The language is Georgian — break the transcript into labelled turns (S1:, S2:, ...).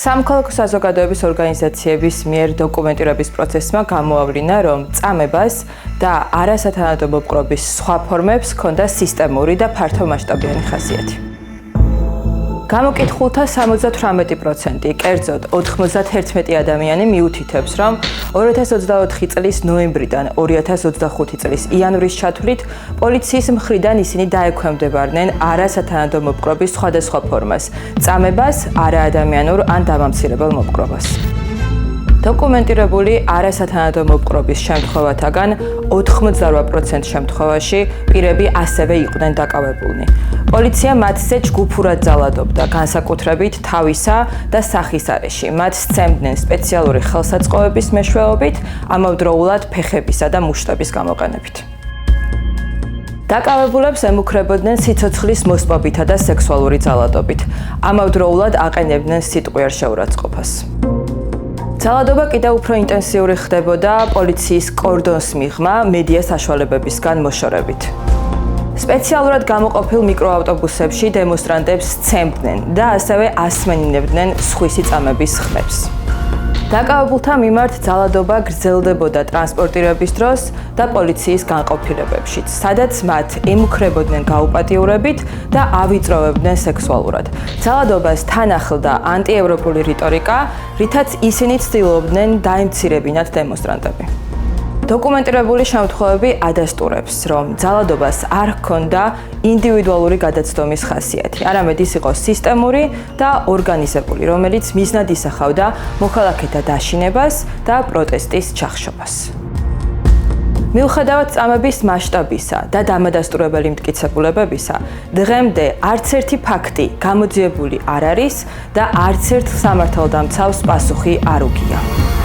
S1: სამოქალაქო საზოგადოების ორგანიზაციების მიერ დოკუმენტირების პროცესმა გამოავლინა, რომ წამებას და არასათანადო მოპყრობის სხვა ფორმებს ჰქონდა სისტემური და ფართომასშტაბიანი ხასიათი. გამოკითხულთა 78%, კერძოდ 91 ადამიანი მიუთითებს, რომ 2024 წლის ნოემბრიდან 2025 წლის იანვრის ჩათვლით პოლიციის მხრიდან ისინი დაექვემდებარნენ არასათანადო მოპყრობის სხვადასხვა ფორმას, წამებას, არაადამიანურ ან დამამცირებელ მოპყრობას. დოკუმენტირებული არასათანადო მოპყრობის შემთხვევათაგან 88% შემთხვევაში პირები ასევე იყვნენ დაკავებულნი. პოლიცია მათზე ჯგუფურად ძალადობდა, განსაკუთრებით თავისა და სახის არეში. მათ სცემდნენ სპეციალური ხელსაწყოების მეშვეობით, ამავდროულად ფეხებისა და მუშტების გამოყენებით. დაკავებულებს ემუქრებოდნენ სიცოცხლის მოსპობითა და სექსუალური ძალადობით. ამავდროულად აყენებდნენ სიტყვიერ შეურაცხყოფას. ძალადობა კიდევ უფრო ინტენსიური ხდებოდა პოლიციის კორდონს მიღმა მედია საშუალებებისგან მოშორებით. სპეციალურად გამოყოფილ მიკროავტობუსებში დემონსტრანტებს სცემდნენ და ასევე ასმენინებდნენ სხვისი წამების ხმებს. დაკავებულთა მიმართ ძალადობა გრძელდებოდა ტრანსპორტირების დროს და პოლიციის განყოფილებებშიც, სადაც მათ ემუქრებოდნენ გაუპატიურებით და ავიწროვებდნენ სექსუალურად. ძალადობას თან ახლდა ანტიევროპული რიტორიკა, რითაც ისინი ცდილობდნენ დაემცირებინათ დემონსტრანტები. დოკუმენტირებული შემთხვევები ადასტურებს, რომ ძალადობას არ ჰქონდა ინდივიდუალური გადაცდომის ხასიათი, არამედ ის იყო სისტემური და ორგანიზებული, რომელიც მიზნად ისახავდა მოქალაქეთა დაშინებას და პროტესტის ჩახშობას. მიუხედავად წამების მასშტაბისა და დამადასტურებელი მტკიცებულებებისა, დღემდე არც ერთი ფაქტი გამოძიებული არ არის და არც ერთ სამართალდამცავს პასუხი არ უგია.